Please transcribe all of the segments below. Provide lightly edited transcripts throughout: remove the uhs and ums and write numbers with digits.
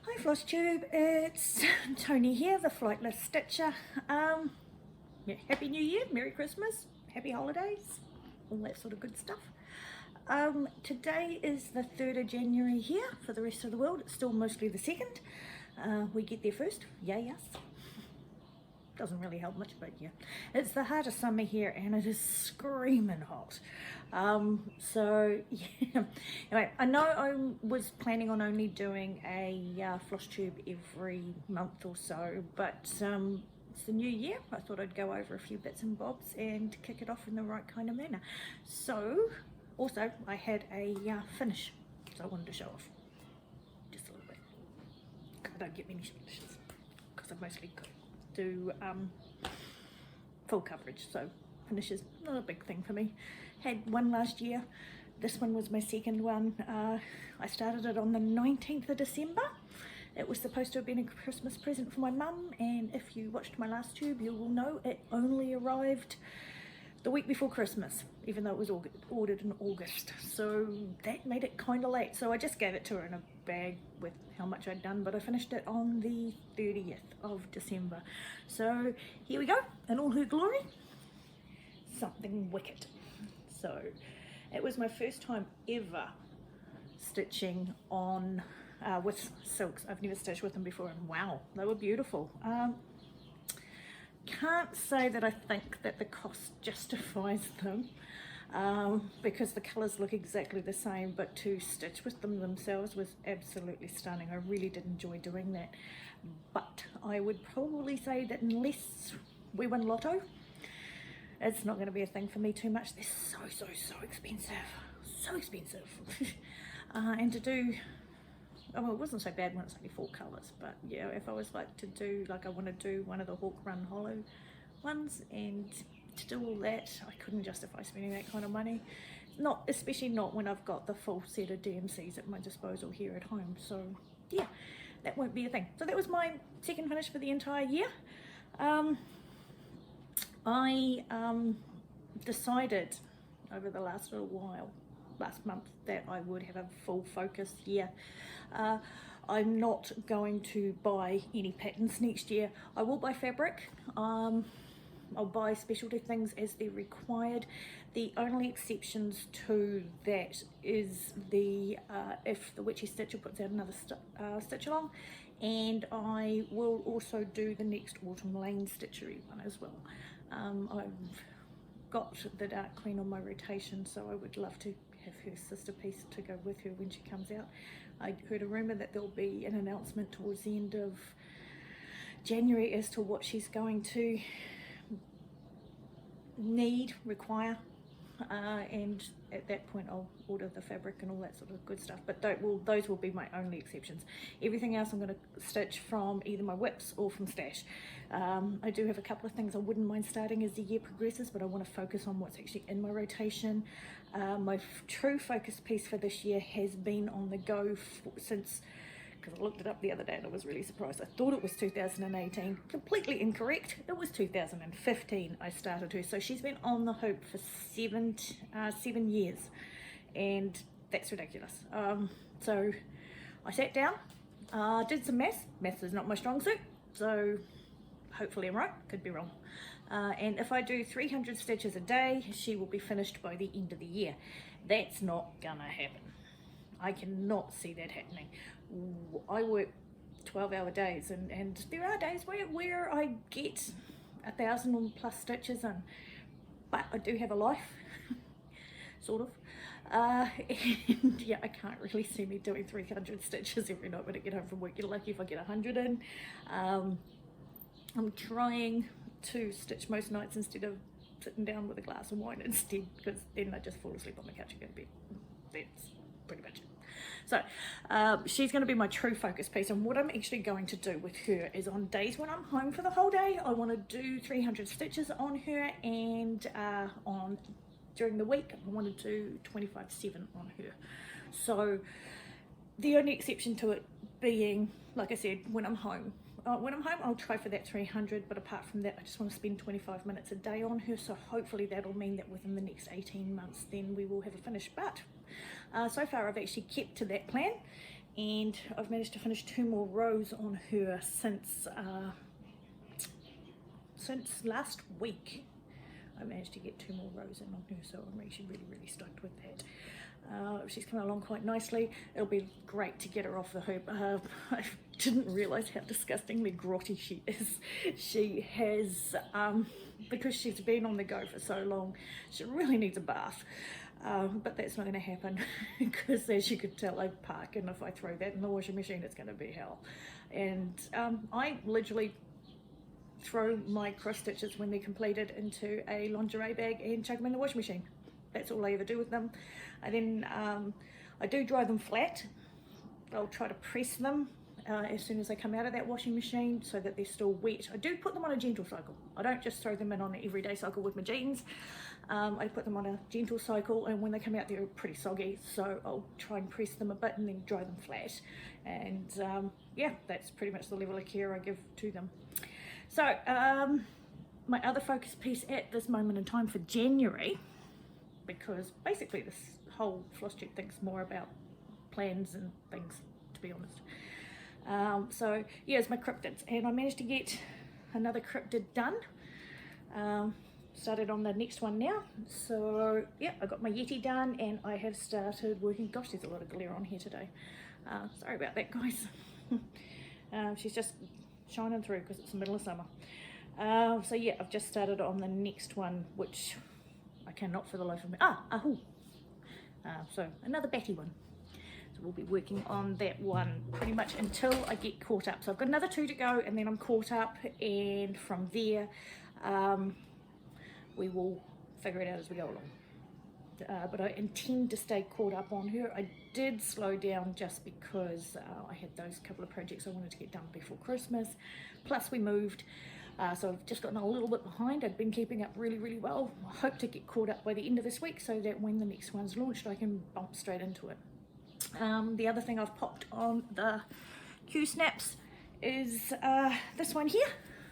Hi Flosstube, it's Tony here, the flightless stitcher. Yeah, Happy New Year, Merry Christmas, Happy Holidays, all that sort of good stuff. Today is the 3rd of January here. For the rest of the world, it's still mostly the 2nd. We get there first, yay us. Doesn't really help much, but yeah. It's the heart of summer here and it is screaming hot. So yeah, anyway, I know I was planning on only doing a Flosstube every month or so, but it's the new year. I thought I'd go over a few bits and bobs and kick it off in the right kind of manner. So also I had a finish, so I wanted to show off just a little bit. I don't get many finishes because I mostly do full coverage, so finishes not a big thing for me. Had one last year, this one was my second one. I started it on the 19th of December. It was supposed to have been a Christmas present for my mum, and if you watched my last tube you will know it only arrived the week before Christmas, even though it was ordered in August, so that made it kind of late. So I just gave it to her in a bag with how much I'd done, but I finished it on the 30th of December. So here we go, in all her glory, something wicked. So it was my first time ever stitching on with silks. I've never stitched with them before, and wow, they were beautiful. Can't say that I think that the cost justifies them, because the colours look exactly the same, but to stitch with them themselves was absolutely stunning. I really did enjoy doing that, but I would probably say that unless we win lotto, it's not going to be a thing for me too much. They're so expensive. And to do, oh, well, it wasn't so bad when it's only 4 colours, but yeah, if I was like to do, like I want to do one of the Hawk Run Hollow ones, and to do all that, I couldn't justify spending that kind of money. Not, especially not when I've got the full set of DMCs at my disposal here at home. So yeah, that won't be a thing. So that was my second finish for the entire year. I decided over the last little while, last month, that I would have a full focus year. I'm not going to buy any patterns next year. I will buy fabric. I'll buy specialty things as they're required. The only exceptions to that is the if the Witchy Stitcher puts out another stitch along, and I will also do the next Autumn Lane Stitchery one as well. I've got the Dark Queen on my rotation, so I would love to have her sister piece to go with her when she comes out. I heard a rumour that there'll be an announcement towards the end of January as to what she's going to require, and at that point I'll order the fabric and all that sort of good stuff, but those will be my only exceptions. Everything else I'm going to stitch from either my whips or from stash. I do have a couple of things I wouldn't mind starting as the year progresses, but I want to focus on what's actually in my rotation. My true focus piece for this year has been on the go since, because I looked it up the other day and I was really surprised. I thought it was 2018, completely incorrect. It was 2015 I started her. So she's been on the hoop for 7 years, and that's ridiculous. So I sat down, did some maths. Maths is not my strong suit, so hopefully I'm right, could be wrong. And if I do 300 stitches a day, she will be finished by the end of the year. That's not gonna happen. I cannot see that happening. I work 12-hour days, and there are days where I get 1,000+ stitches in, but I do have a life, sort of. And yeah, I can't really see me doing 300 stitches every night when I get home from work. You're lucky if I get 100 in. I'm trying to stitch most nights instead of sitting down with a glass of wine instead, because then I just fall asleep on the couch and go to bed. That's pretty much it. So she's going to be my true focus piece, and what I'm actually going to do with her is on days when I'm home for the whole day, I want to do 300 stitches on her, and during the week I want to do 25/7 on her. So the only exception to it being, like I said, when I'm home. I'll try for that 300, but apart from that I just want to spend 25 minutes a day on her, so hopefully that'll mean that within the next 18 months then we will have a finish. But so far I've actually kept to that plan, and I've managed to finish 2 more rows on her since last week. I managed to get 2 more rows in on her, so I'm actually really stoked with that. She's coming along quite nicely. It'll be great to get her off the hoop. I didn't realise how disgustingly grotty she is. She has, because she's been on the go for so long, she really needs a bath. But that's not going to happen because, as you could tell, I park, and if I throw that in the washing machine, it's going to be hell. And I literally throw my cross stitches when they're completed into a lingerie bag and chuck them in the washing machine. That's all I ever do with them. I do dry them flat. I'll try to press them as soon as they come out of that washing machine so that they're still wet. I do put them on a gentle cycle. I don't just throw them in on an everyday cycle with my jeans. I put them on a gentle cycle, and when they come out they're pretty soggy, so I'll try and press them a bit and then dry them flat. And yeah, that's pretty much the level of care I give to them. So my other focus piece at this moment in time for January, because basically this whole Flosstube thing's more about plans and things, to be honest. So yeah, it's my cryptids, and I managed to get another cryptid done. Started on the next one now. So yeah, I got my Yeti done, and I have started working. Gosh, there's a lot of glare on here today. Sorry about that, guys. She's just shining through because it's the middle of summer. So yeah, I've just started on the next one, which I cannot for the life of me. So another batty one. So we'll be working on that one pretty much until I get caught up. So I've got another 2 to go, and then I'm caught up, and from there we will figure it out as we go along. But I intend to stay caught up on her. I did slow down just because I had those couple of projects I wanted to get done before Christmas. Plus we moved. So I've just gotten a little bit behind. I've been keeping up really well. I hope to get caught up by the end of this week so that when the next one's launched I can bump straight into it. The other thing I've popped on the Q-snaps is this one here,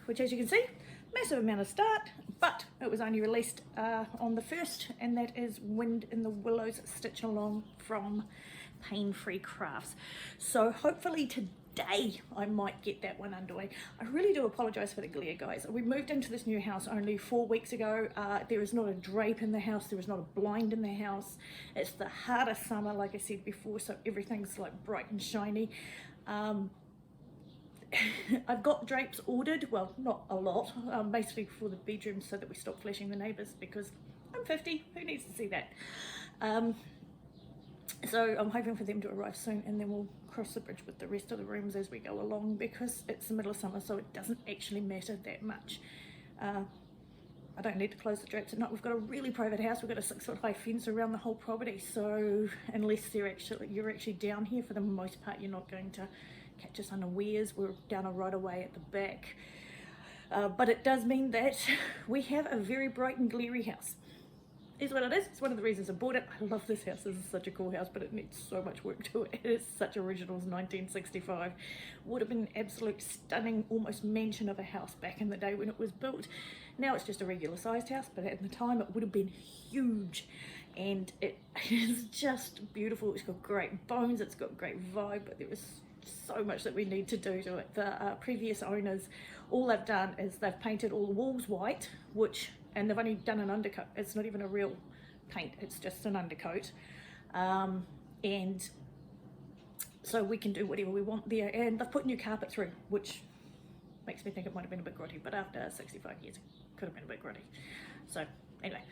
which, as you can see, massive amount of start, but it was only released on the 1st, and that is Wind in the Willows Stitch Along from Pain Free Crafts. So hopefully today I might get that one underway. I really do apologise for the glare, guys. We moved into this new house only 4 weeks ago. There is not a drape in the house, there is not a blind in the house. It's the heart of summer, like I said before, so everything's like bright and shiny. I've got drapes ordered, well, not a lot, basically for the bedrooms so that we stop flashing the neighbours, because I'm 50, who needs to see that? So I'm hoping for them to arrive soon, and then we'll cross the bridge with the rest of the rooms as we go along, because it's the middle of summer, so it doesn't actually matter that much. I don't need to close the drapes at night. We've got a really private house. We've got a 6-foot high fence around the whole property, so unless you're actually down here, for the most part you're not going to catch us unawares. We're down a right away at the back, but it does mean that we have a very bright and glary house. Is what it is. It's one of the reasons I bought it. I love this house. This is such a cool house, but it needs so much work to it. It is such originals, 1965. Would have been an absolute stunning, almost mansion of a house back in the day when it was built. Now it's just a regular sized house, but at the time it would have been huge, and it is just beautiful. It's got great bones, it's got great vibe, but there is so much that we need to do to it. The previous owners, all they've done is they've painted all the walls white, and they've only done an undercoat. It's not even a real paint, it's just an undercoat. And so we can do whatever we want there. And they've put new carpet through, which makes me think it might have been a bit grotty, but after 65 years it could have been a bit grotty. So anyway,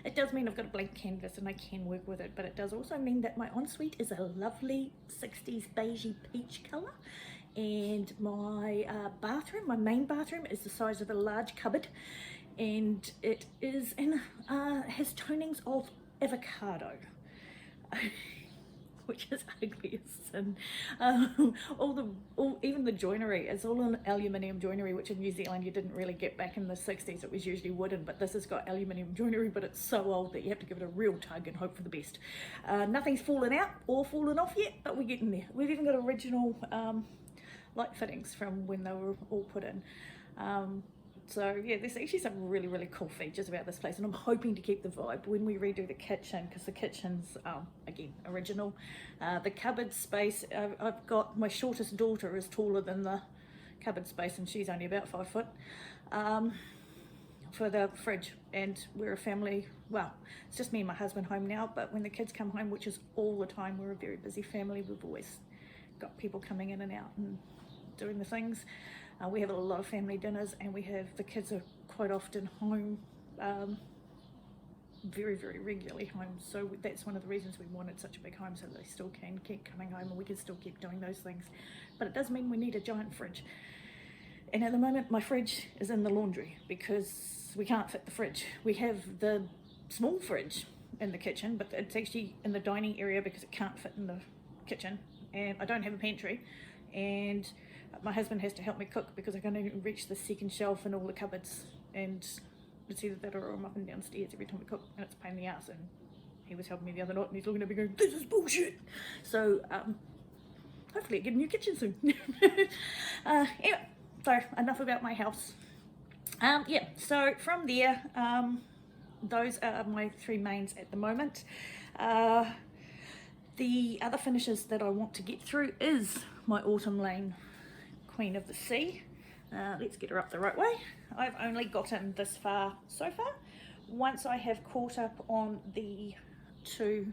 it does mean I've got a blank canvas and I can work with it, but it does also mean that my ensuite is a lovely 60s beigey peach colour, and my bathroom, my main bathroom, is the size of a large cupboard, and it is in has tonings of avocado, which is ugly as sin. Even the joinery is all in aluminium joinery, which in New Zealand you didn't really get back in the 60s. It was usually wooden, but this has got aluminium joinery, but it's so old that you have to give it a real tug and hope for the best. Nothing's fallen out or fallen off yet, but we're getting there. We've even got original light fittings from when they were all put in. So yeah, there's actually some really, really cool features about this place, and I'm hoping to keep the vibe when we redo the kitchen, because the kitchen's again original. The cupboard space, I've got, my shortest daughter is taller than the cupboard space, and she's only about 5 foot. For the fridge, and we're a family, well, it's just me and my husband home now, but when the kids come home, which is all the time, we're a very busy family, we've always got people coming in and out and doing the things. We have a lot of family dinners, and the kids are quite often home, very, very regularly home, so that's one of the reasons we wanted such a big home, so they still can keep coming home and we can still keep doing those things. But it does mean we need a giant fridge. And at the moment, my fridge is in the laundry because we can't fit the fridge. We have the small fridge in the kitchen, but it's actually in the dining area because it can't fit in the kitchen. And I don't have a pantry. And my husband has to help me cook because I can't even reach the second shelf and all the cupboards. And it's either that or I'm up and downstairs every time we cook, and it's a pain in the ass. And he was helping me the other night, and he's looking at me going, "This is bullshit." So hopefully I get a new kitchen soon. Anyway. So enough about my house. Yeah, so from there, those are my 3 mains at the moment. The other finishes that I want to get through is my Autumn Lane Queen of the Sea. Let's get her up the right way. I've only gotten this far so far. Once I have caught up on the 2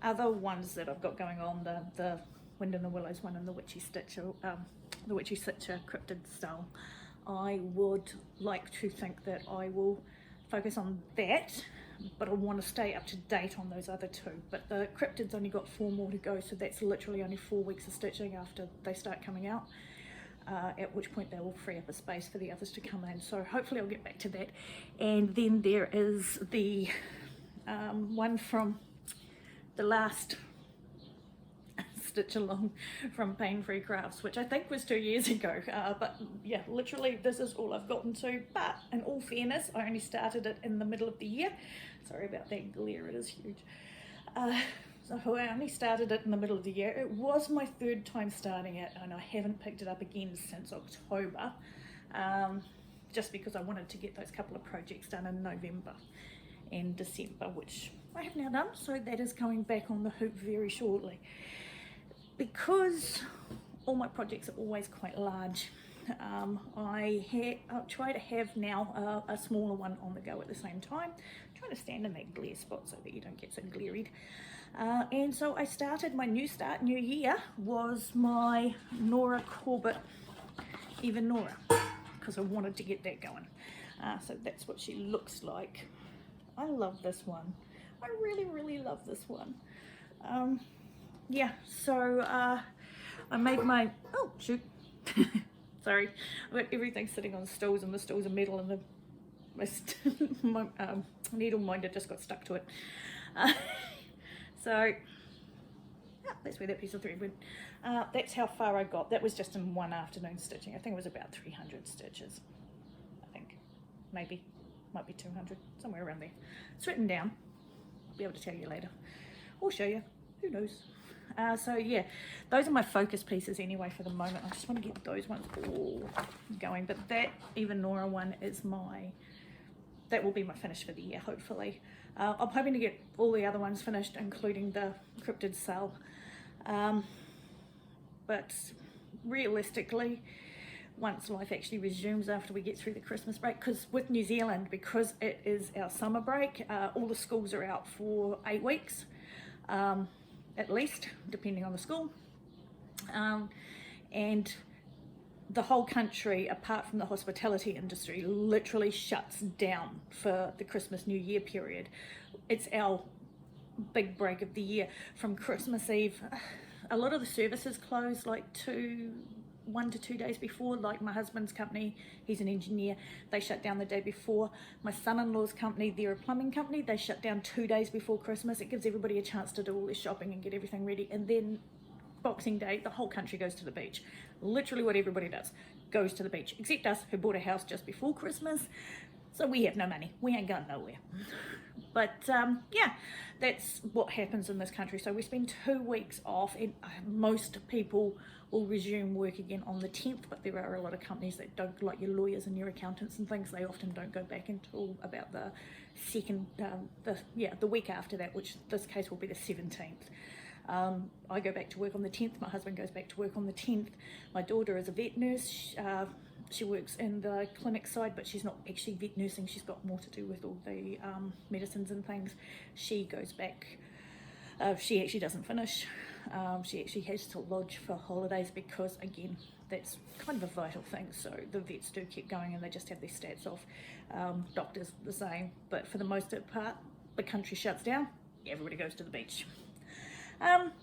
other ones that I've got going on, the Wind in the Willows one and the Witchy Stitch, the Witchy Stitcher cryptid style, I would like to think that I will focus on that, but I want to stay up to date on those other 2. But the cryptid's only got 4 more to go, so that's literally only 4 weeks of stitching after they start coming out, at which point they will free up a space for the others to come in. So hopefully I'll get back to that. And then there is the one from the last stitch along from Pain Free Crafts, which I think was 2 years ago, but yeah, literally this is all I've gotten to. But in all fairness, I only started it in the middle of the year. Sorry about that glare, it is huge. So I only started it in the middle of the year. It was my 3rd time starting it, and I haven't picked it up again since October, just because I wanted to get those couple of projects done in November and December, which I have now done, so that is coming back on the hoop very shortly. Because all my projects are always quite large, I'll try to have now a smaller one on the go at the same time. I'm trying to stand in that glare spot so that you don't get so glaried. And so I started my new year was my Nora Corbett Even Nora, because I wanted to get that going. So that's what she looks like. I love this one. I really, really love this one. Yeah, so I made my, oh shoot, sorry, I've got everything sitting on stools, and the stools are metal, and my needle minder just got stuck to it. So yeah, that's where that piece of thread went. That's how far I got. That was just in one afternoon stitching. I think it was about 300 stitches, I think, maybe, might be 200, somewhere around there. It's written down, I'll be able to tell you later, or show you, who knows. So yeah, those are my focus pieces anyway for the moment. I just want to get those ones all going, but that Even Nora one is that will be my finish for the year, hopefully. I'm hoping to get all the other ones finished, including the cryptid cell, but realistically, once life actually resumes after we get through the Christmas break, because with New Zealand, because it is our summer break, all the schools are out for 8 weeks. At least, depending on the school, and the whole country, apart from the hospitality industry, literally shuts down for the Christmas New Year period. It's our big break of the year. From Christmas Eve, a lot of the services close like 1 to 2 days before. Like my husband's company, he's an engineer, they shut down the day before. My son-in-law's company, they're a plumbing company, they shut down 2 days before Christmas. It gives everybody a chance to do all their shopping and get everything ready, and then Boxing Day, the whole country goes to the beach. Literally what everybody does, goes to the beach, except us who bought a house just before Christmas, so we have no money, we ain't going nowhere. But yeah, that's what happens in this country. So we spend 2 weeks off, and most people will resume work again on the 10th, but there are a lot of companies that don't, like your lawyers and your accountants and things, they often don't go back until about the second, the week after that, which this case will be the 17th. I go back to work on the 10th, my husband goes back to work on the 10th. My daughter is a vet nurse. She works in the clinic side, but she's not actually vet nursing. She's got more to do with all the medicines and things. She goes back. She actually doesn't finish. She actually has to lodge for holidays because, again, that's kind of a vital thing. So the vets do keep going and they just have their stats off. Doctors the same, but for the most part, the country shuts down. Everybody goes to the beach.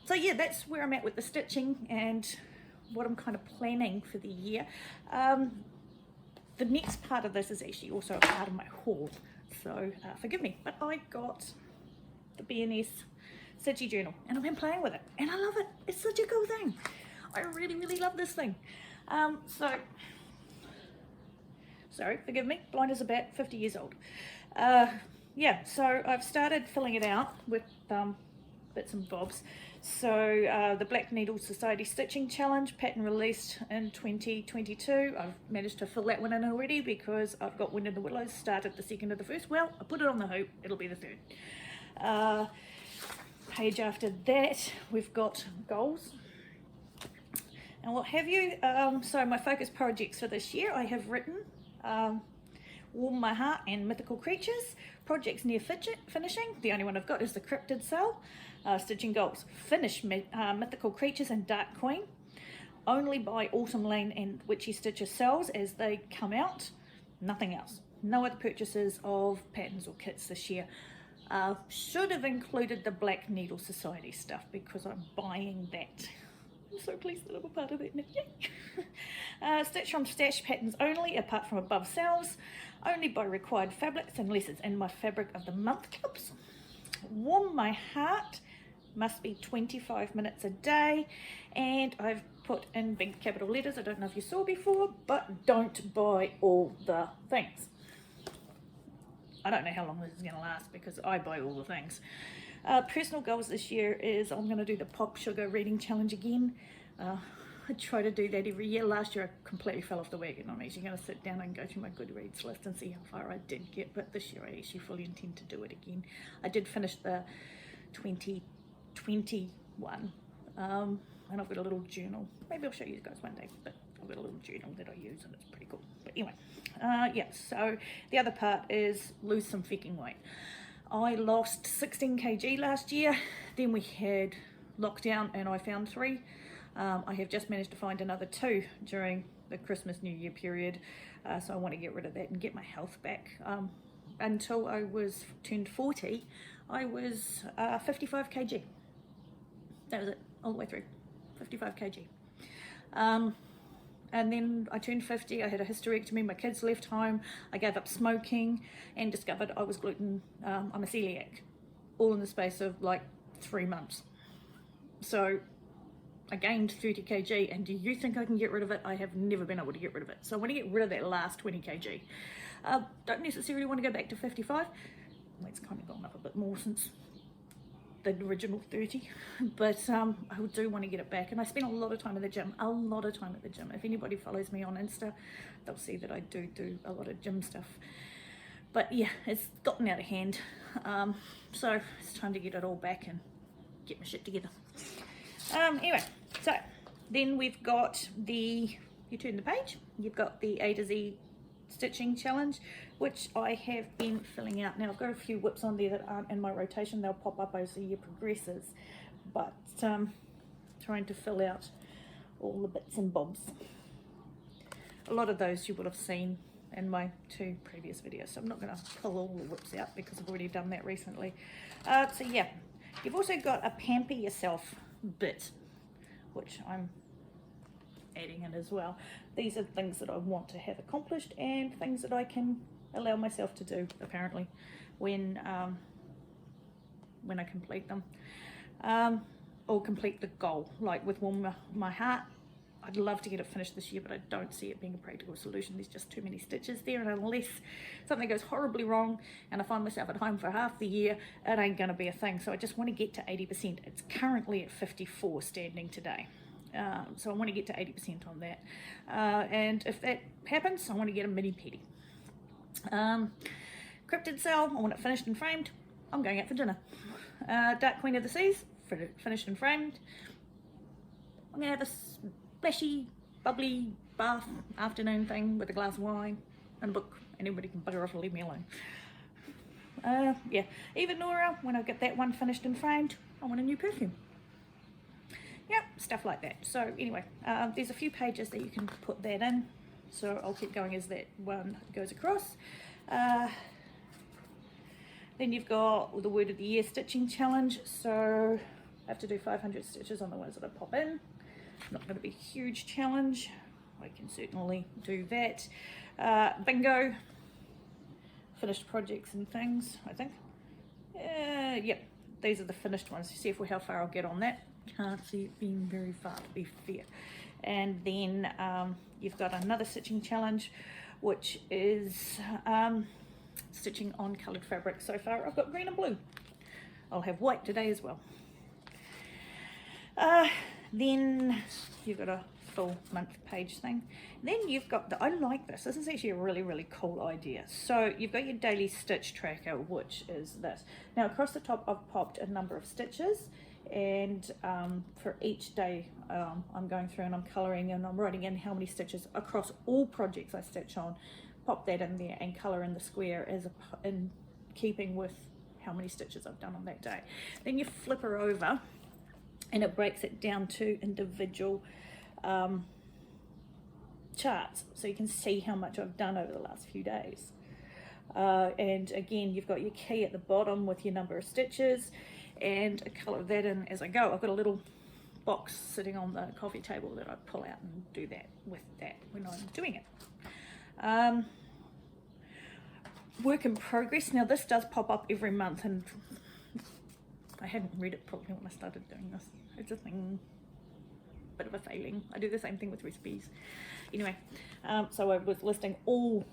So yeah, that's where I'm at with the stitching and what I'm kind of planning for the year. The next part of this is actually also a part of my haul, so forgive me, but I got the BNS Stitchy journal and I've been playing with it and I love it. It's such a cool thing. I really love this thing. Sorry, forgive me, blind as a bat, 50 years old. Yeah, so I've started filling it out with bits and bobs. So the Black Needle Society Stitching Challenge, pattern released in 2022. I've managed to fill that one in already because I've got Wind in the Willows, started the second of the first. Well, I put it on the hoop, it'll be the third. Page after that, we've got goals and what have you. So my focus projects for this year, I have written Warm My Heart and Mythical Creatures. Projects near finishing. The only one I've got is the Cryptid Cell. Stitching goals: finish Mythical Creatures and Dark Queen. Only buy Autumn Lane and Witchy Stitcher cells as they come out. Nothing else. No other purchases of patterns or kits this year. Should have included the Black Needle Society stuff because I'm buying that. I'm so pleased that I'm a part of that now. Yay! Stitch from stash patterns only, apart from above cells. Only buy required fabrics unless it's in my Fabric of the Month clubs. Warm My Heart must be 25 minutes a day, and I've put in big capital letters, I don't know if you saw before, but don't buy all the things. I don't know how long this is going to last because I buy all the things. Personal goals this year is I'm going to do the Pop Sugar Reading Challenge again. I try to do that every year. Last year I completely fell off the wagon. I'm actually going to sit down and go through my Goodreads list and see how far I did get, but this year I actually fully intend to do it again. I did finish the 2021 and I've got a little journal. Maybe I'll show you guys one day, but I've got a little journal that I use and it's pretty cool. But anyway, yeah, so the other part is lose some freaking weight. I lost 16 kg last year, then we had lockdown and I found 3. I have just managed to find another 2 during the Christmas New Year period, so I want to get rid of that and get my health back. Until I was turned 40, I was 55 kg. That was it, all the way through, 55 kg. And then I turned 50, I had a hysterectomy, my kids left home, I gave up smoking and discovered I was I'm a celiac, all in the space of like 3 months. So I gained 30 kg, and do you think I can get rid of it? I have never been able to get rid of it. So I want to get rid of that last 20 kg. Don't necessarily want to go back to 55. Well, it's kind of gone up a bit more since the original 30, but I do want to get it back. And I spend a lot of time at the gym, If anybody follows me on Insta, they'll see that I do a lot of gym stuff. But yeah, it's gotten out of hand. So it's time to get it all back and get my shit together. Anyway, so then we've got you turn the page, you've got the A to Z Stitching Challenge, which I have been filling out. Now I've got a few whips on there that aren't in my rotation, they'll pop up as the year progresses, but trying to fill out all the bits and bobs. A lot of those you would have seen in my 2 previous videos, so I'm not going to pull all the whips out because I've already done that recently. So yeah, you've also got a Pamper Yourself bit, which I'm adding in as well. These are things that I want to have accomplished and things that I can allow myself to do, apparently, when I complete them, or complete the goal. Like with Warm My Heart, I'd love to get it finished this year, but I don't see it being a practical solution. There's just too many stitches there, and unless something goes horribly wrong and I find myself at home for half the year, it ain't going to be a thing. So I just want to get to 80%. It's currently at 54 standing today. So I want to get to 80% on that. And if that happens, I want to get a mini petty. Cryptid Cell, I want it finished and framed. I'm going out for dinner. Dark Queen of the Seas, finished and framed. I'm going to have a splashy, bubbly bath afternoon thing with a glass of wine and a book, and everybody can bugger off and leave me alone. Yeah, even Nora, when I get that one finished and framed, I want a new perfume. Yep, stuff like that. So anyway, there's a few pages that you can put that in, so I'll keep going as that one goes across. Then you've got the Word of the Year Stitching Challenge, so I have to do 500 stitches on the ones that I pop in. Not going to be a huge challenge. I can certainly do that. Bingo. Finished projects and things, I think. Yep, these are the finished ones. See how far I'll get on that. Can't see it being very far, to be fair. And then you've got another stitching challenge, which is stitching on coloured fabric. So far I've got green and blue. I'll have white today as well. Then you've got a full month page thing. Then you've got I like this. This is actually a really, really cool idea. So you've got your daily stitch tracker, which is this. Now across the top I've popped a number of stitches, and for each day I'm going through and I'm colouring and I'm writing in how many stitches across all projects I stitch on. Pop that in there and colour in the square in keeping with how many stitches I've done on that day. Then you flip her over and it breaks it down to individual charts, so you can see how much I've done over the last few days. And again, you've got your key at the bottom with your number of stitches, and I colour that in as I go. I've got a little box sitting on the coffee table that I pull out and do that with that when I'm doing it. Work in progress. Now this does pop up every month, and I hadn't read it properly when I started doing this. It's a thing, bit of a failing. I do the same thing with recipes. Anyway, so I was listing all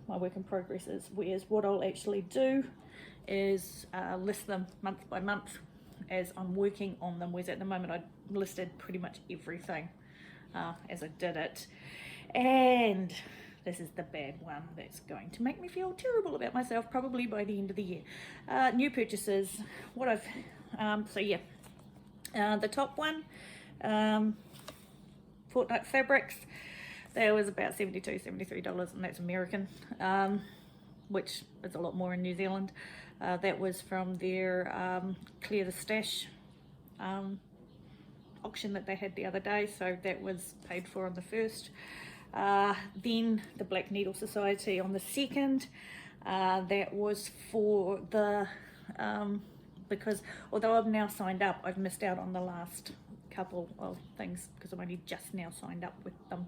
my work in progresses, whereas what I'll actually do is list them month by month as I'm working on them, whereas at the moment I listed pretty much everything as I did it. And this is the bad one that's going to make me feel terrible about myself probably by the end of the year. New purchases, what I've, so yeah, the top one, Fortnite Fabrics, that was about $72, $73, and that's American, which is a lot more in New Zealand. That was from their Clear the Stash auction that they had the other day, so that was paid for on the 1st. Then the Black Needle Society on the 2nd. That was for the because although I've now signed up, I've missed out on the last couple of things because I've only just now signed up with them,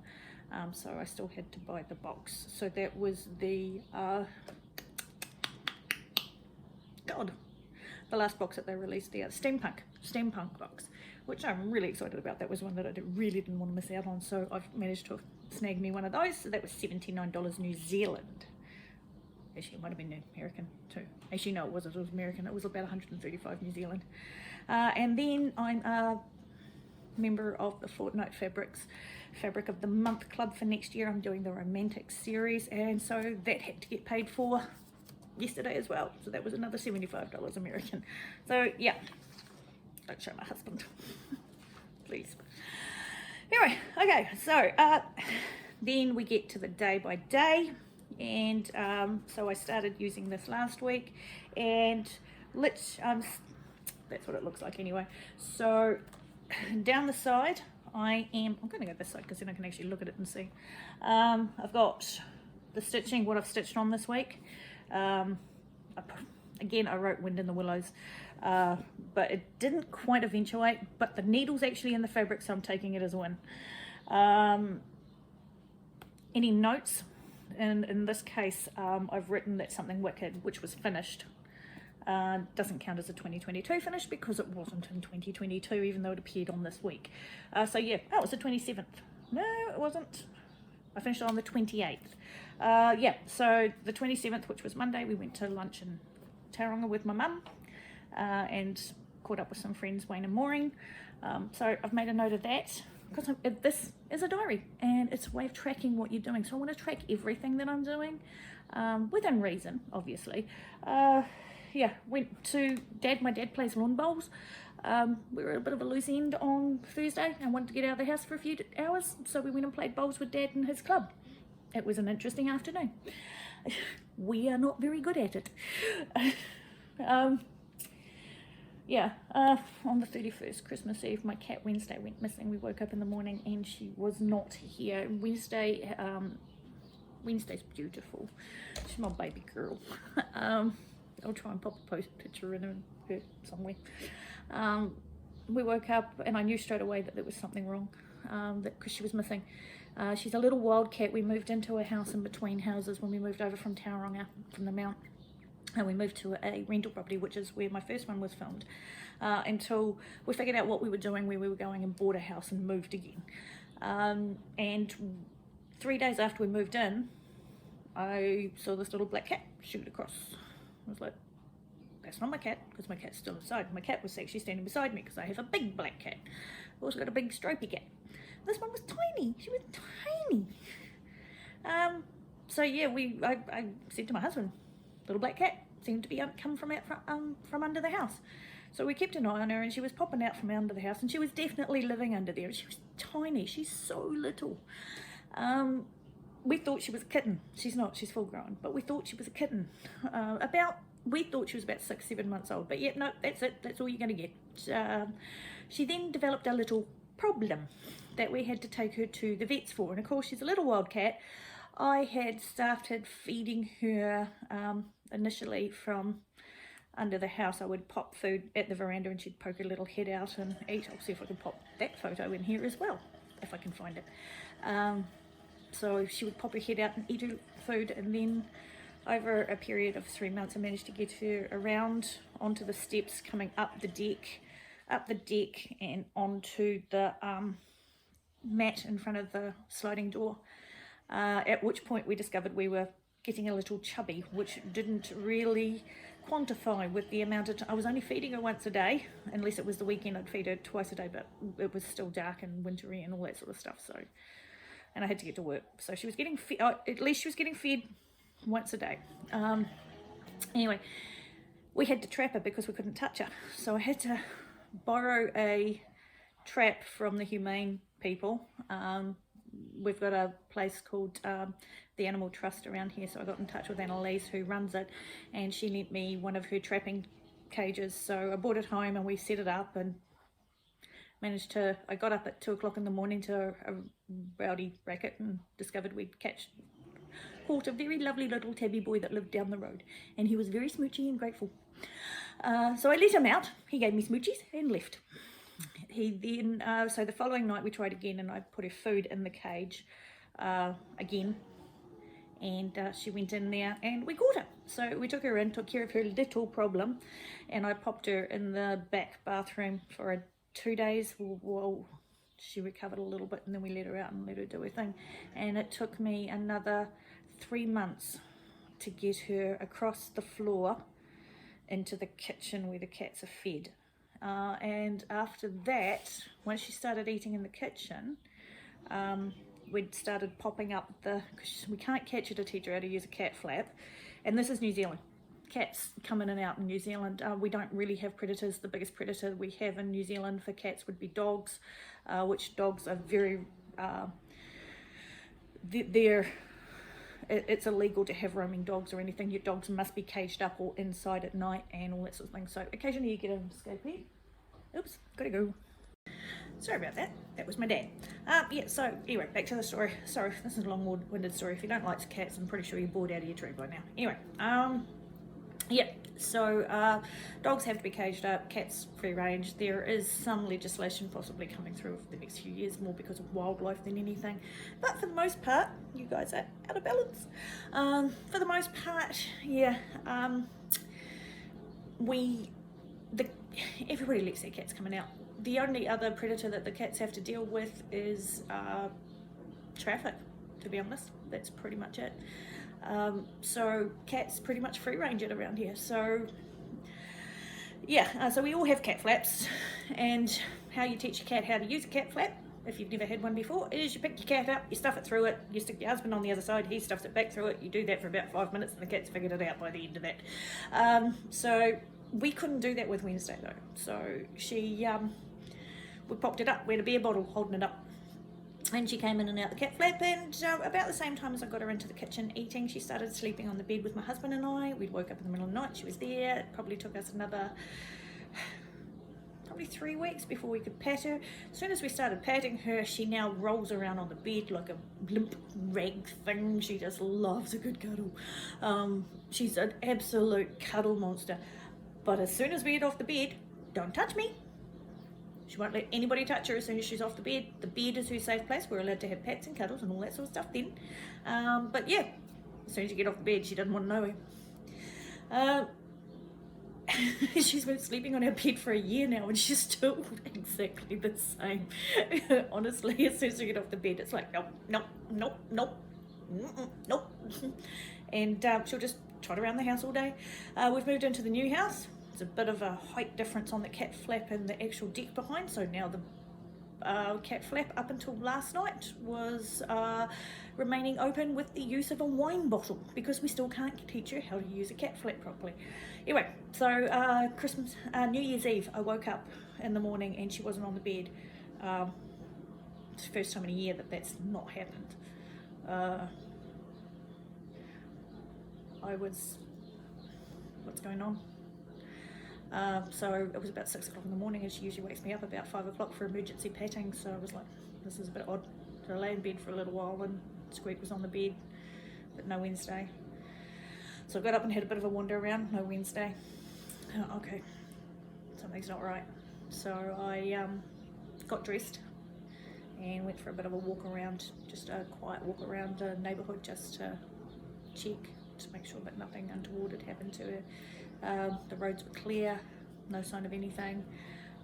so I still had to buy the box. So that was the the last box that they released, the steampunk box, which I'm really excited about. That was one that I really didn't want to miss out on, so I've managed to snag me one of those. So that was $79 New Zealand. Actually, it might have been American too. Actually, no, it was American. It was about 135 New Zealand. And then I'm a member of the Fortnite Fabric of the Month Club for next year. I'm doing the Romantic series, and so that had to get paid for yesterday as well. So that was another $75 American. So yeah, don't show my husband, please. Anyway, okay, so then we get to the day by day, and so I started using this last week, and that's what it looks like anyway. So down the side, I'm going to go this side because then I can actually look at it and see. I've got the stitching, what I've stitched on this week. Again, I wrote Wind in the Willows, but it didn't quite eventuate, but the needle's actually in the fabric, so I'm taking it as a win. Any notes? And in this case, I've written that Something Wicked, which was finished, doesn't count as a 2022 finish because it wasn't in 2022, even though it appeared on this week. So yeah, that was the 27th No, it wasn't. I finished on the 28th. Yeah, so the 27th, which was Monday, we went to lunch in Tauranga with my mum and caught up with some friends, Wayne and Maureen. So I've made a note of that because this is a diary and it's a way of tracking what you're doing. So I want to track everything that I'm doing within reason, obviously. Yeah, went to my dad plays lawn bowls. We were at a bit of a loose end on Thursday and wanted to get out of the house for a few hours, so we went and played bowls with Dad and his club. It was an interesting afternoon. We are not very good at it. Yeah, on the 31st, Christmas Eve, my cat Wednesday went missing. We woke up in the morning and she was not here. Wednesday's beautiful. She's my baby girl. I'll try and pop a picture in her somewhere. We woke up and I knew straight away that there was something wrong, because she was missing. She's a little wildcat. We moved into a house in between houses when we moved over from Tauranga, from the Mount, and we moved to a rental property, which is where my first one was filmed, until we figured out what we were doing, where we were going, and bought a house and moved again. And 3 days after we moved in, I saw this little black cat shoot across. I was like, that's not my cat, because my cat's still inside. My cat was actually standing beside me because I have a big black cat. I've also got a big stripy cat. This one was tiny. She was tiny. So yeah, I said to my husband, little black cat seemed to be come from under the house. So we kept an eye on her, and she was popping out from under the house, and she was definitely living under there. She was tiny. She's so little. We thought she was a kitten. She's not. She's full grown. But we thought she was a kitten. We thought she was about 6-7 months old. But yeah, no, that's it. That's all you're going to get. She then developed a little problem that we had to take her to the vets for. And of course, she's a little wildcat. I had started feeding her initially from under the house. I would pop food at the veranda and she'd poke her little head out and eat. I'll see if I can pop that photo in here as well, if I can find it. So she would pop her head out and eat her food, and then over a period of 3 months I managed to get her around onto the steps coming up the deck and onto the mat in front of the sliding door, at which point we discovered we were getting a little chubby, which didn't really quantify with the amount of I was only feeding her once a day, unless it was the weekend. I'd feed her twice a day, but it was still dark and wintry and all that sort of stuff, so, and I had to get to work, so she was getting at least she was getting fed once a day. Anyway, we had to trap her because we couldn't touch her, so I had to borrow a trap from the humane people. We've got a place called the Animal Trust around here, so I got in touch with Annalise, who runs it, and she lent me one of her trapping cages. So I brought it home and we set it up and managed to, I got up at 2 o'clock in the morning to a rowdy racket and discovered we'd caught a very lovely little tabby boy that lived down the road, and he was very smoochy and grateful. So I let him out, he gave me smoochies and left. He then, so the following night we tried again, and I put her food in the cage again, and she went in there and we caught her. So we took her in, took care of her little problem, and I popped her in the back bathroom for 2 days while she recovered a little bit, and then we let her out and let her do her thing. And it took me another 3 months to get her across the floor into the kitchen where the cats are fed. And after that, once she started eating in the kitchen, we'd started popping up because we can't catch her to teach her how to use a cat flap. And this is New Zealand. Cats come in and out in New Zealand. We don't really have predators. The biggest predator we have in New Zealand for cats would be dogs, which dogs are very, it's illegal to have roaming dogs or anything. Your dogs must be caged up or inside at night and all that sort of thing. So occasionally you get an escapee. Oops, gotta go. Sorry about that. That was my dad. Yeah, so anyway, back to the story. Sorry, this is a long-winded story. If you don't like cats, I'm pretty sure you're bored out of your tree by now. Anyway, yeah, so dogs have to be caged up, cats free range. There is some legislation possibly coming through over the next few years, more because of wildlife than anything. But for the most part, you guys are out of balance. For the most part, yeah, everybody lets their cats coming out. The only other predator that the cats have to deal with is traffic, to be honest. That's pretty much it. So cats pretty much free range it around here. So yeah, so we all have cat flaps, and how you teach your cat how to use a cat flap, if you've never had one before, is you pick your cat up, you stuff it through it, you stick your husband on the other side, he stuffs it back through it, you do that for about 5 minutes and the cat's figured it out by the end of that. So we couldn't do that with Wednesday though. So we popped it up, we had a beer bottle holding it up, and she came in and out the cat flap, and about the same time as I got her into the kitchen eating, she started sleeping on the bed with my husband and I. We'd woke up in the middle of the night, she was there. It probably took us another probably 3 weeks before we could pat her. As soon as we started patting her, she now rolls around on the bed like a limp rag thing. She just loves a good cuddle. She's an absolute cuddle monster. But as soon as we get off the bed, don't touch me. She won't let anybody touch her as soon as she's off the bed. The bed is her safe place. We're allowed to have pats and cuddles and all that sort of stuff then. But yeah, as soon as you get off the bed, she doesn't want to know her. She's been sleeping on our bed for a year now, and she's still exactly the same. Honestly, as soon as we get off the bed, it's like, nope, nope, nope, nope, nope. And she'll just trot around the house all day. We've moved into the new house. There's a bit of a height difference on the cat flap and the actual deck behind, so now the cat flap up until last night was remaining open with the use of a wine bottle, because we still can't teach her how to use a cat flap properly. Anyway, so New Year's Eve, I woke up in the morning and she wasn't on the bed. It's the first time in a year that's not happened. What's going on? So it was about 6 o'clock in the morning, and she usually wakes me up about 5 o'clock for emergency patting. So I was like, this is a bit odd. So I lay in bed for a little while, and Squeak was on the bed, but no Wednesday. So I got up and had a bit of a wander around, no Wednesday. Okay, something's not right. So I got dressed and went for a bit of a walk around, just a quiet walk around the neighbourhood, just to check, to make sure that nothing untoward had happened to her. The roads were clear, no sign of anything.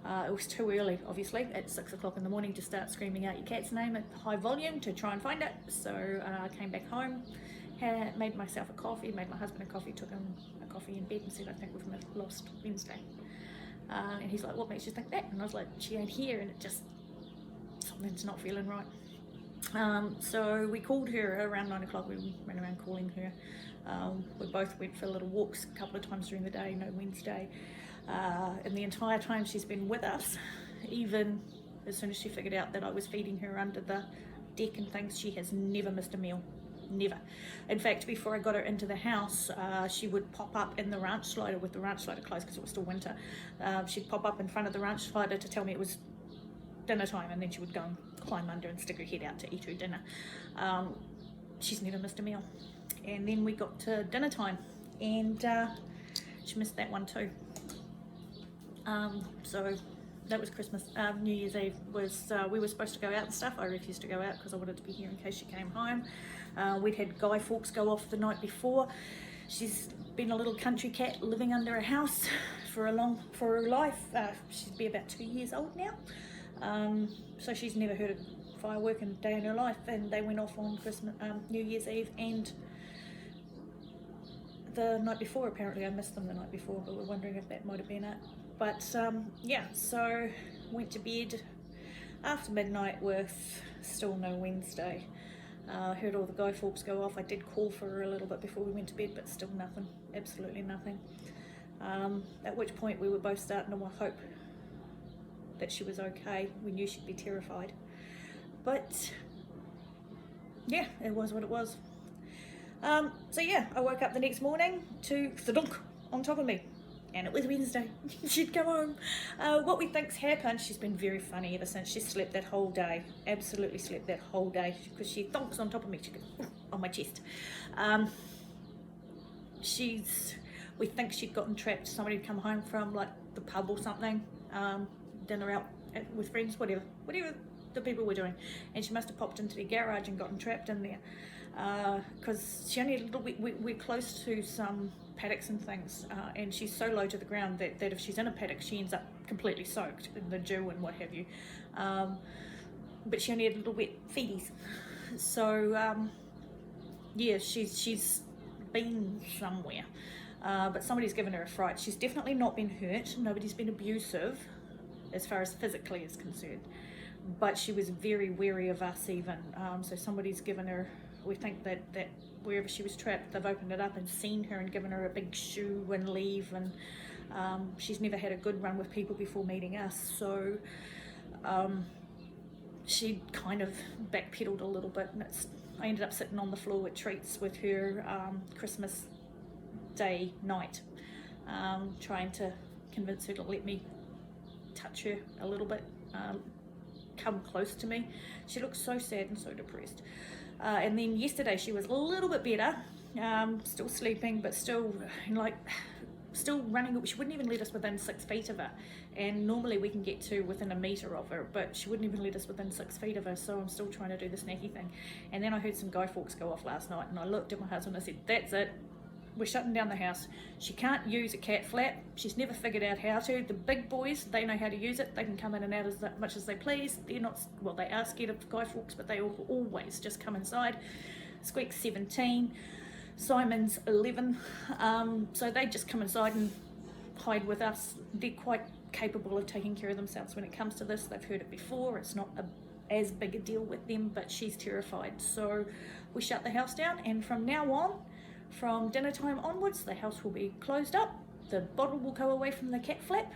It was too early, obviously, at 6 o'clock in the morning to start screaming out your cat's name at high volume to try and find it. So I came back home, made myself a coffee, made my husband a coffee, took him a coffee in bed and said, I think we've lost Wednesday. And he's like, what makes you think that? And I was like, she ain't here, and it just, something's not feeling right. So we called her around 9 o'clock. We ran around calling her. We both went for little walks a couple of times during the day, no Wednesday. And the entire time she's been with us, even as soon as she figured out that I was feeding her under the deck and things, she has never missed a meal. Never. In fact, before I got her into the house, she would pop up in the ranch slider with the ranch slider closed because it was still winter. She'd pop up in front of the ranch slider to tell me it was dinner time, and then she would go and climb under and stick her head out to eat her dinner. She's never missed a meal. And then we got to dinner time, and she missed that one too. So that was Christmas. New Year's Eve was, we were supposed to go out and stuff. I refused to go out because I wanted to be here in case she came home. We'd had Guy Fawkes go off the night before. She's been a little country cat living under a house for her life. She'd be about 2 years old now. So she's never heard a firework in a day in her life, and they went off on Christmas, New Year's Eve, and the night before. Apparently I missed them the night before, but we're wondering if that might have been it. But yeah, so went to bed after midnight with still no Wednesday. Heard all the Guy Fawkes go off. I did call for her a little bit before we went to bed, but still nothing, absolutely nothing. At which point we were both starting to hope that she was okay. We knew she'd be terrified, but yeah, it was what it was. So yeah, I woke up the next morning to thudunk on top of me, and it was Wednesday. She'd come home. What we think's happened, she's been very funny ever since. She slept that whole day, absolutely slept that whole day, because she thunks on top of me. She goes on my chest. We think she'd gotten trapped. Somebody'd come home from like the pub or something, dinner out with friends, whatever the people were doing, and she must have popped into the garage and gotten trapped in there. Because she only we're close to some paddocks and things, and she's so low to the ground that if she's in a paddock, she ends up completely soaked in the dew and what have you. But she only had little wet feeties, So yeah, she's been somewhere, but somebody's given her a fright. She's definitely not been hurt. Nobody's been abusive as far as physically is concerned, but she was very wary of us even. So somebody's given her, we think that wherever she was trapped, they've opened it up and seen her and given her a big shoo and leave, and she's never had a good run with people before meeting us, so she kind of backpedaled a little bit, and I ended up sitting on the floor with treats with her Christmas Day night, trying to convince her to let me touch her a little bit, come close to me. She looked so sad and so depressed. And then yesterday she was a little bit better, still sleeping, but still running. She wouldn't even let us within 6 feet of her, and normally we can get to within a metre of her, but she wouldn't even let us within 6 feet of her, so I'm still trying to do the snacky thing. And then I heard some guy forks go off last night, and I looked at my husband and I said, that's it, we're shutting down the house. She can't use a cat flap. She's never figured out how to. The big boys, they know how to use it. They can come in and out as much as they please. They're not, well, they are scared of guy forks, but they always just come inside. Squeak's 17, Simon's 11, so they just come inside and hide with us. They're quite capable of taking care of themselves when it comes to this. They've heard it before. It's not as big a deal with them, but she's terrified. So we shut the house down, and from now on, from dinner time onwards, the house will be closed up. The bottle will go away from the cat flap.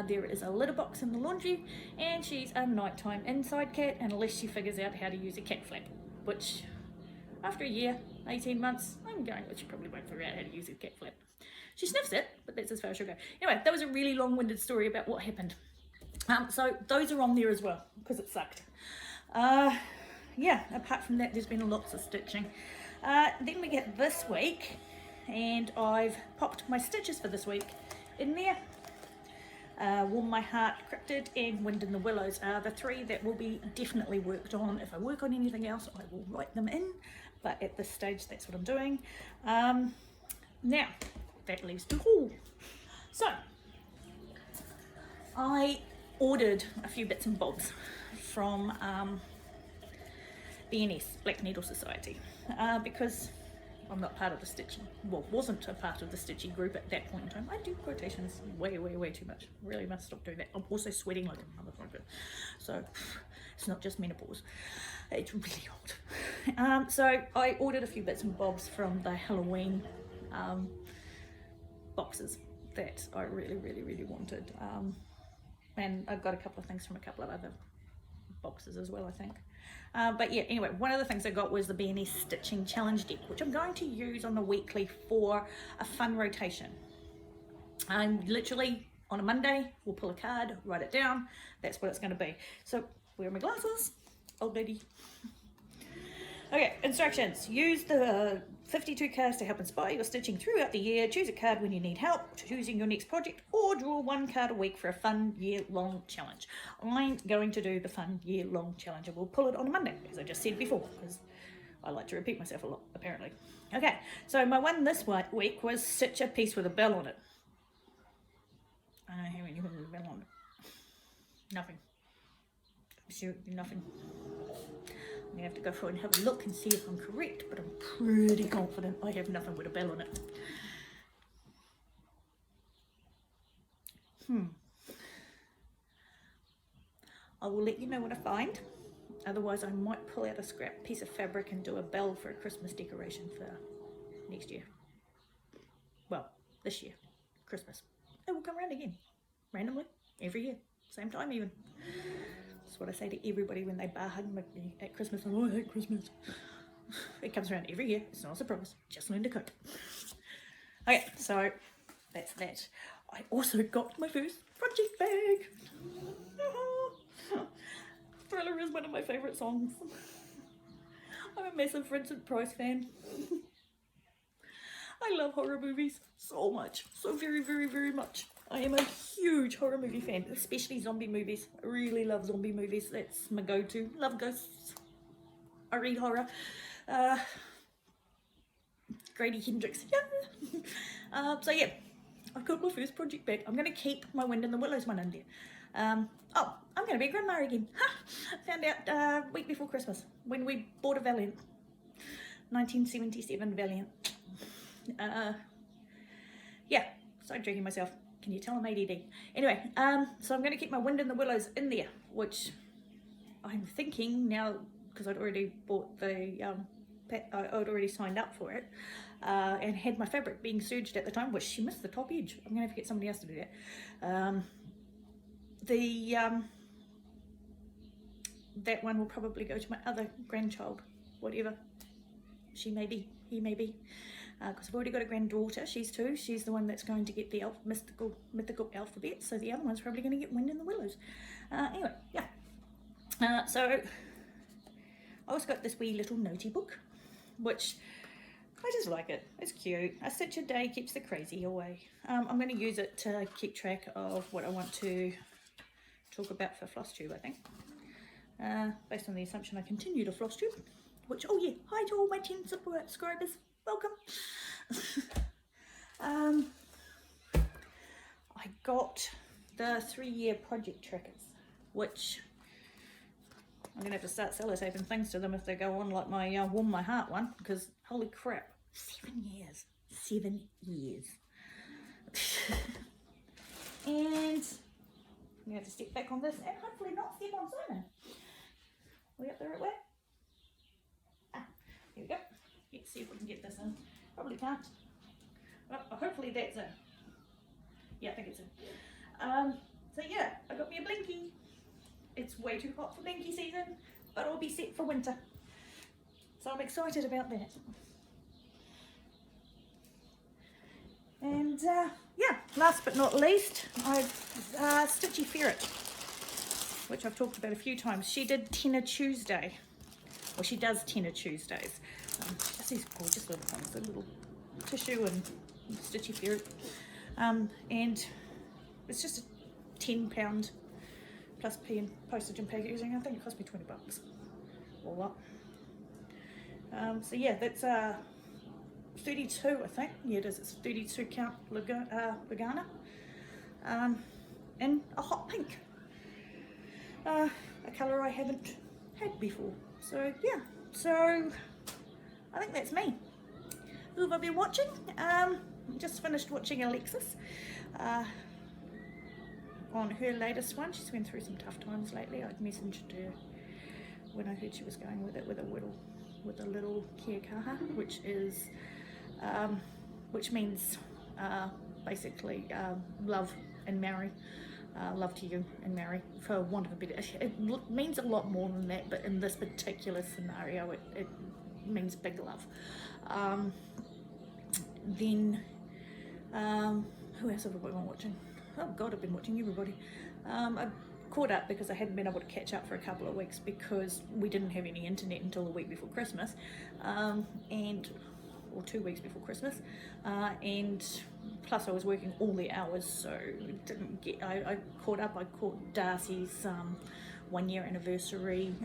There is a litter box in the laundry, and she's a nighttime inside cat unless she figures out how to use a cat flap, which after a year, 18 months, I'm going, well, she probably won't figure out how to use a cat flap. She sniffs it, but that's as far as she'll go. Anyway, that was a really long-winded story about what happened. So those are on there as well, because it sucked. Yeah, apart from that, there's been lots of stitching. Then we get this week, and I've popped my stitches for this week in there. Warm My Heart, Cryptid, and Wind in the Willows are the 3 that will be definitely worked on. If I work on anything else, I will write them in, but at this stage, that's what I'm doing. Now, that leaves the haul. So, I ordered a few bits and bobs from BNS, Black Needle Society, because I'm not part of the stitching, well, wasn't a part of the stitching group at that point in time. I do quotations way too much. Really must stop doing that. I'm also sweating like a motherfucker, so it's not just menopause, it's really old. So I ordered a few bits and bobs from the Halloween boxes that I really wanted, and I've got a couple of things from a couple of other boxes as well, I think. But yeah, anyway, one of the things I got was the BNS Stitching Challenge deck, which I'm going to use on a weekly for a fun rotation. I'm literally, on a Monday, we'll pull a card, write it down, that's what it's going to be. So, where are my glasses? Old lady. Okay, instructions. Use the 52 cards to help inspire your stitching throughout the year. Choose a card when you need help choosing your next project, or draw 1 card a week for a fun year-long challenge. I'm going to do the fun year-long challenge, and we'll pull it on a Monday, as I just said before, because I like to repeat myself a lot, apparently. Okay, so my one this week was stitch a piece with a bell on it. I don't have anything with a bell on it. Nothing. Absolutely nothing. I'm gonna have to go through and have a look and see if I'm correct, but I'm pretty confident I have nothing with a bell on it. I will let you know what I find. Otherwise, I might pull out a scrap piece of fabric and do a bell for a Christmas decoration for next year. Well, this year, Christmas. It will come around again, randomly, every year, same time even. That's what I say to everybody when they bar hug me at Christmas. Oh, I hate Christmas. It comes around every year. It's not a surprise. Just learn to cope. Okay, so that's that. I also got my first project bag. Thriller is one of my favourite songs. I'm a massive Vincent Price fan. I love horror movies so much. So very much. I am a huge horror movie fan, especially zombie movies. I really love zombie movies. That's my go-to. Love ghosts. I read horror. Grady Hendrix. Yeah. So yeah, I've got my first project back. I'm going to keep my Wind in the Willows one in there. Oh, I'm going to be a grandma again. Found out week before Christmas when we bought a Valiant. 1977 Valiant. Yeah, started drinking myself. Can you tell I'm ADD? Anyway, so I'm going to keep my Wind in the Willows in there, which I'm thinking now, because I'd already bought the, I'd already signed up for it, and had my fabric being serged at the time, which she missed the top edge. I'm going to have to get somebody else to do that. That one will probably go to my other grandchild, whatever she may be, he may be, because I've already got a granddaughter. She's 2. She's the one that's going to get the mythical alphabet, so the other one's probably going to get Wind in the Willows. Anyway, yeah. So I also got this wee little notey book, which I just like it. It's cute. A stitch a day keeps the crazy away. I'm going to use it to keep track of what I want to talk about for Flosstube, I think. Based on the assumption I continue to Flosstube, which, oh yeah, hi to all my 10 subscribers, welcome. I got the 3-year project trackers, which I'm going to have to start sellotaping things to them if they go on like my Warm My Heart one, because holy crap, 7 years. 7 years. And I'm going to have to step back on this and hopefully not step on Simon. Are we up the right way? Ah, here we go. Let's see if we can get this in. Probably can't. Well, hopefully that's in. Yeah, I think it's in. So yeah, I got me a blinky. It's way too hot for blinky season, but I'll be set for winter. So I'm excited about that. And yeah, last but not least, Stitchy Ferret, which I've talked about a few times. She did Tenner Tuesday, or she does Tenner Tuesdays. Just these gorgeous little ones, the little tissue and Stitchy Ferret. And it's just a £10 plus P and postage and packaging. I think it cost me $20 all up. So yeah, that's 32, I think. Yeah, it is. It's 32 count Lagana, in a hot pink, a colour I haven't had before. So yeah, so I think that's me. Who have I been watching? Just finished watching Alexis on her latest one. She's been through some tough times lately. I'd messaged her when I heard she was going with it with a little kia kaha, which means basically love and marry, love to you and marry, for want of a better. It means a lot more than that, but in this particular scenario, it means big love. Then who else have I been watching? Oh God, I've been watching everybody. I caught up because I hadn't been able to catch up for a couple of weeks because we didn't have any internet until the week before Christmas, or 2 weeks before Christmas, and plus I was working all the hours, so didn't get. I caught up. I caught Darcy's 1-year anniversary,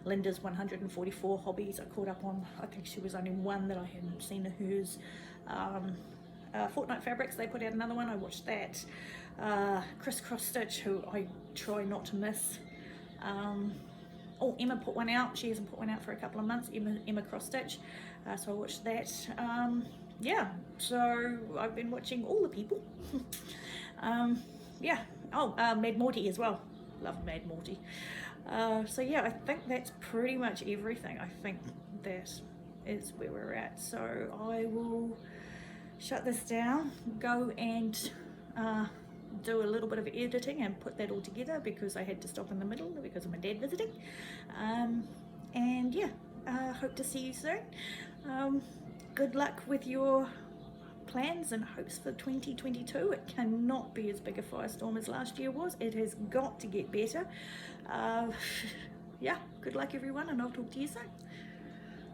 Linda's 144 hobbies. I caught up on. I think she was only one that I hadn't seen of hers. Fortnight Fabrics, they put out another one. I watched that. XrossStitch, who I try not to miss. Oh, Emma put one out. She hasn't put one out for a couple of months. Emma XrossStitch. So I watched that. Yeah, so I've been watching all the people. Yeah. Oh, Mad Morti as well. Love Mad Morti. So yeah, I think that's pretty much everything. I think that is where we're at. So I will shut this down, go and do a little bit of editing and put that all together because I had to stop in the middle because of my dad visiting. And yeah, hope to see you soon. Good luck with your plans and hopes for 2022. It cannot be as big a firestorm as last year was. It has got to get better. Yeah, good luck everyone, and I'll talk to you soon.